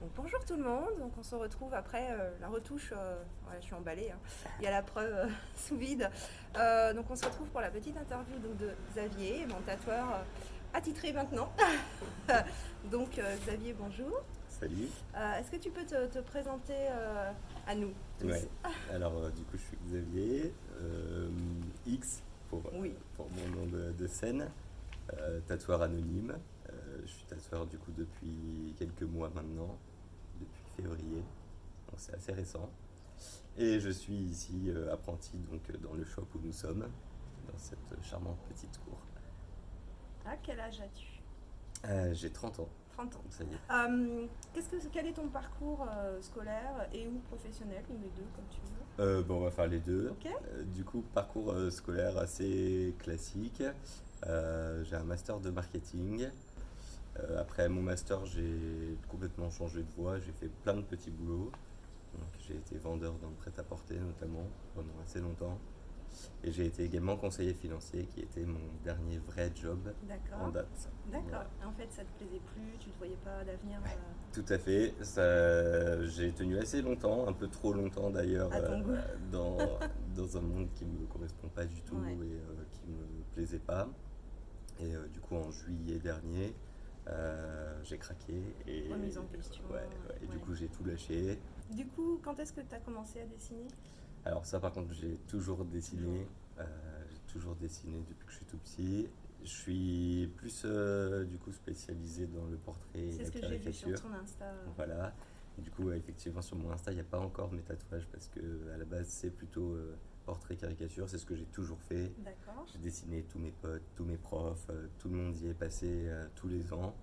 Donc, bonjour tout le monde, donc on se retrouve après la retouche, ouais, je suis emballée, hein. Il y a la preuve sous vide. Donc on se retrouve pour la petite interview donc, de Xavier, mon tatoueur attitré maintenant. Donc Xavier, bonjour. Salut. Est-ce que tu peux te présenter à nous tous? Ouais. Alors, du coup, je suis Xavier, X Oui, pour mon nom de scène, tatoueur anonyme. Je suis tatoueur du coup depuis quelques mois maintenant, depuis février, donc c'est assez récent. Et je suis ici apprenti donc dans le shop où nous sommes, dans cette charmante petite cour. à quel âge as-tu? J'ai 30 ans, 30 ans. ça y est. Quel est ton parcours scolaire et ou professionnel, ou les deux comme tu veux? Bon, on va faire les deux. Ok. Du coup, parcours scolaire assez classique. J'ai un master de marketing. Après mon master, j'ai complètement changé de voie. J'ai fait plein de petits boulots. Donc, j'ai été vendeur dans le prêt-à-porter notamment pendant assez longtemps. Et j'ai été également conseiller financier, qui était mon dernier vrai job en D'accord. date. D'accord. Voilà. En fait, ça te plaisait plus, tu ne te voyais pas d'avenir Tout à fait. J'ai tenu assez longtemps, un peu trop longtemps d'ailleurs, à ton goût. dans un monde qui me correspond pas du tout Ouais. et qui me plaisait pas. Et du coup, en juillet dernier, j'ai craqué et, Remise en question. ouais, ouais, et du Ouais. coup, j'ai tout lâché. Du coup, quand est-ce que tu as commencé à dessiner? Alors ça, par contre, j'ai toujours Toujours. dessiné. J'ai toujours dessiné depuis que je suis tout petit. Je suis plus du coup spécialisé dans le portrait et C'est la ce que j'ai vu sur caricature. ton Insta. Voilà. Et du coup, effectivement, sur mon Insta, il n'y a pas encore mes tatouages parce que à la base, c'est plutôt portrait caricature. C'est ce que j'ai toujours fait. D'accord. J'ai dessiné tous mes potes, tous mes profs, tout le monde y est passé tous les ans.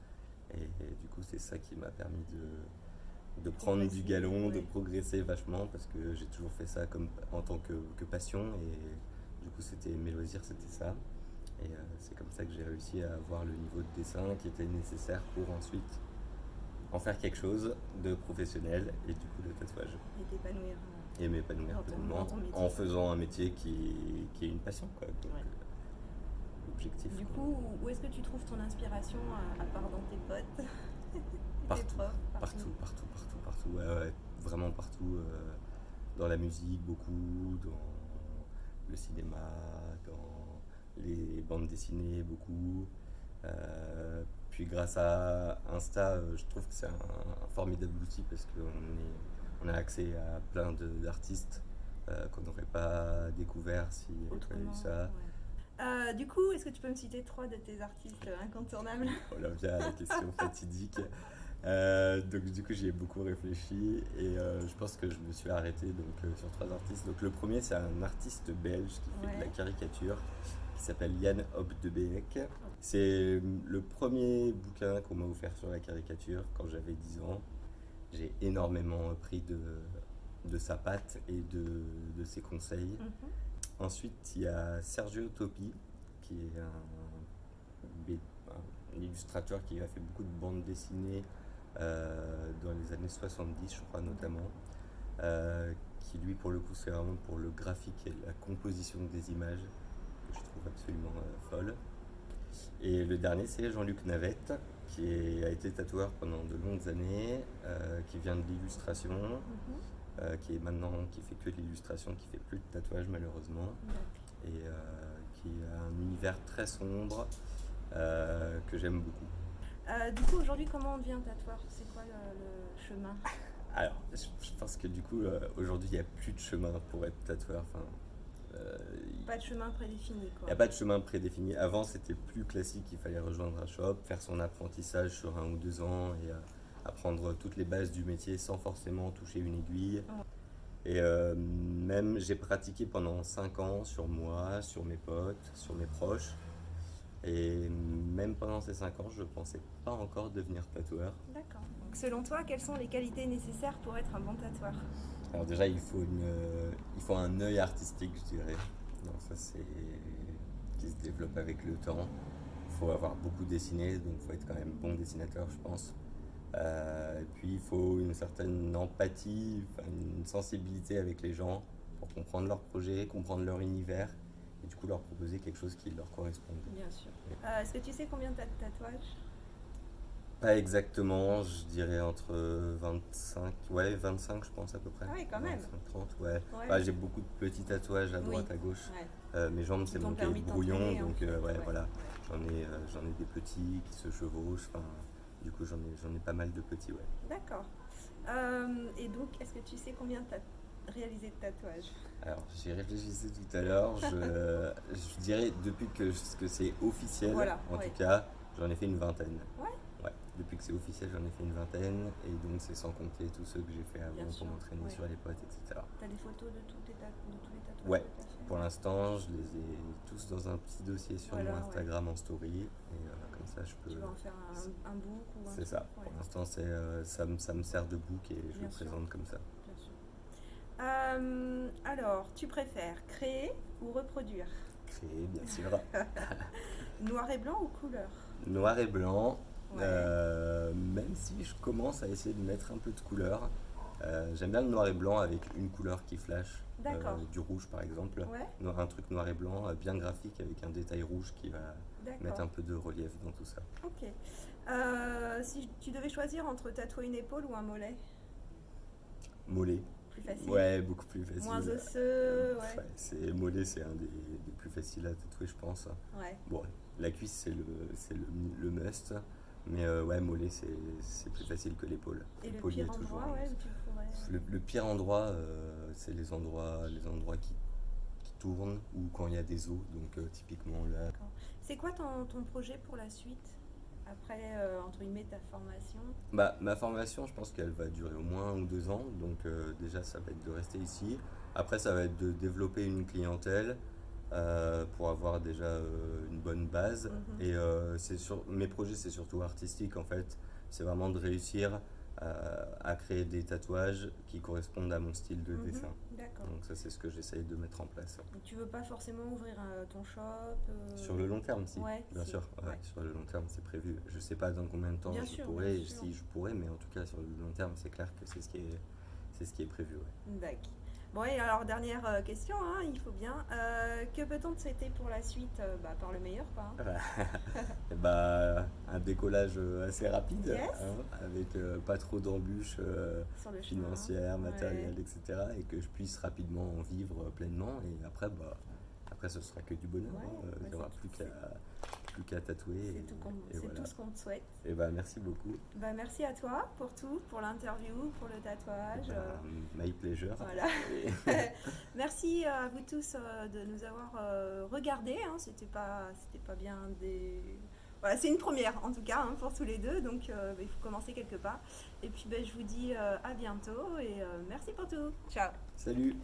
Et du coup, c'est ça qui m'a permis de prendre du Progresser, galon, de ouais. progresser vachement parce que j'ai toujours fait ça comme, en tant que passion. Et du coup, c'était mes loisirs, c'était ça. Et c'est comme ça que j'ai réussi à avoir le niveau de dessin qui était nécessaire pour ensuite en faire quelque chose de professionnel et du coup le tatouage. Et t'épanouir Et m'épanouir dans pleinement ton métier. en faisant un métier qui est une passion, quoi. Donc, Ouais. l'objectif, Du quoi. coup, où est-ce que tu trouves ton inspiration à part dans tes potes et tes Partout, profs partout, partout, partout, partout. Ouais, ouais, vraiment partout. Dans la musique, beaucoup. Dans le cinéma, dans les bandes dessinées, beaucoup. Puis grâce à Insta, je trouve que c'est un formidable outil parce on a accès à plein d'artistes qu'on n'aurait pas découvert s'il n'y avait pas eu Autrement, ça. ouais. Du coup, est-ce que tu peux me citer trois de tes artistes incontournables? Voilà, vient la question fatidique. Donc du coup j'y ai beaucoup réfléchi et je pense que je me suis arrêté donc, sur trois artistes. Donc le premier c'est un artiste belge qui fait de la Ouais. caricature qui s'appelle Yann Hoppe de Beek. C'est le premier bouquin qu'on m'a offert sur la caricature quand j'avais 10 ans. J'ai énormément appris de sa patte et de ses conseils. Mhm. Ensuite il y a Sergio Topi qui est un illustrateur qui a fait beaucoup de bandes dessinées dans les années 70, je crois notamment, qui lui pour le coup c'est vraiment pour le graphique et la composition des images que je trouve absolument folle. Et le dernier c'est Jean-Luc Navette a été tatoueur pendant de longues années, qui vient de l'illustration, Mhm. qui fait que de l'illustration, qui fait plus de tatouage malheureusement, D'accord. et qui a un univers très sombre que j'aime beaucoup. Du coup, aujourd'hui, comment on devient tatoueur? C'est quoi le chemin? Alors, je pense que du coup, aujourd'hui, il n'y a plus de chemin pour être tatoueur. Enfin, Pas de chemin prédéfini, il quoi. n'y a pas de chemin prédéfini. Avant, c'était plus classique. Il fallait rejoindre un shop, faire son apprentissage sur 1 ou 2 ans et apprendre toutes les bases du métier sans forcément toucher une aiguille. Ouais. Et même, j'ai pratiqué pendant 5 ans sur moi, sur mes potes, sur mes proches. Et même pendant ces 5 ans, je pensais pas encore devenir tatoueur. D'accord. Donc, selon toi, quelles sont les qualités nécessaires pour être un bon tatoueur? Alors déjà, il faut un œil artistique, je dirais. Donc ça, c'est qui se développe avec le temps. Il faut avoir beaucoup dessiné, donc il faut être quand même bon dessinateur, je pense. Et puis, il faut une certaine empathie, enfin, une sensibilité avec les gens pour comprendre leur projet, comprendre leur univers, et du coup leur proposer quelque chose qui leur corresponde. Bien sûr. Est-ce que tu sais combien tu as de tatouages? Pas exactement, je dirais entre 25, ouais, 25 je pense à peu près. Ah oui, quand même. 25, 30, ouais. Ouais. Enfin, j'ai beaucoup de petits tatouages à Oui. droite, à gauche. Ouais. Mes jambes, Qui c'est t'ont mon cahier permis de de brouillon, t'entraîner, en donc fait. ouais, Ouais. voilà. Ouais. J'en ai des petits qui se chevauchent, enfin, du coup, j'en ai pas mal de petits, ouais. D'accord. Et donc, est-ce que tu sais combien tu as réalisé de tatouages? Alors, j'y réfléchissais tout à l'heure, je dirais depuis que c'est officiel, Voilà, en ouais. tout cas, j'en ai fait une vingtaine. Ouais, Ouais, depuis que c'est officiel, j'en ai fait une vingtaine, et donc c'est sans compter tous ceux que j'ai fait bien avant sûr. pour m'entraîner Ouais. sur les potes, etc. Tu as des photos de tous les tatouages Ouais, que tu as fait? pour l'instant, je les ai tous dans un petit dossier sur Voilà, mon ouais. Instagram en story, et comme ça je peux. Tu vas en faire un book ou un C'est truc? ça, Ouais, pour l'instant, ça me sert de book et je bien le sûr. présente comme ça. Bien sûr. Alors, tu préfères créer ou reproduire? Créer, bien sûr. Noir et blanc ou couleur? Noir et blanc, Ouais. même si je commence à essayer de mettre un peu de couleur. J'aime bien le noir et blanc avec une couleur qui flash, D'accord. du rouge par exemple. Ouais, Un truc noir et blanc, bien graphique avec un détail rouge qui va mettre d'accord. un peu de relief dans tout ça. Ok. Si tu devais choisir entre tatouer une épaule ou un mollet? Mollet. Plus facile? Ouais, beaucoup plus facile. Moins osseux? Ouais. Ouais, mollet, c'est un des plus faciles à tatouer, je pense. Ouais. Bon, la cuisse, c'est le must. Mais ouais, mollet, c'est plus facile que l'épaule. Et le L'épaule, il y a pire toujours endroit, ouais, où tu pourrais. Le pire endroit, c'est les endroits qui tournent ou quand il y a des os. Donc, typiquement là. D'accord. C'est quoi ton projet pour la suite? Après, entre guillemets, ta formation? Bah, ma formation, je pense qu'elle va durer au moins 1 ou 2 ans. Donc, déjà, ça va être de rester ici. Après, ça va être de développer une clientèle pour avoir déjà une bonne base. Mhm. Et mes projets, c'est surtout artistique en fait. C'est vraiment de réussir à créer des tatouages qui correspondent à mon style de Mhm. dessin. D'accord. Donc ça, c'est ce que j'essaye de mettre en place. Donc, tu veux pas forcément ouvrir ton shop? Sur le long terme, si. Ouais, Bien si. sûr, ouais, Ouais. sur le long terme, c'est prévu. Je sais pas dans combien de temps Bien je sûr, pourrais, bien et sûr. si je pourrais, mais en tout cas, sur le long terme, c'est clair que c'est ce qui est prévu. Ouais. D'accord. Bon, et alors, dernière question, hein, il faut bien. Que peut-on te souhaiter pour la suite? Par le meilleur, quoi. Hein. Et bah, un décollage assez rapide, Yes. hein, avec pas trop d'embûches Sur le chemin. financières, Ouais. matérielles, etc. Et que je puisse rapidement en vivre pleinement. Et après, après ce sera que du bonheur. Ouais, Hein. Il n'y bah, aura plus qu'à tatouer. C'est Et voilà. tout ce qu'on te souhaite. Et bah, merci beaucoup. Merci à toi pour tout, pour l'interview, pour le tatouage. Et bah, my pleasure. Voilà. Et- Merci à vous tous de nous avoir regardés. Hein. C'était pas bien des. Voilà, c'est une première en tout cas hein, pour tous les deux. Donc il faut commencer quelque part. Et puis je vous dis à bientôt et merci pour tout. Ciao. Salut!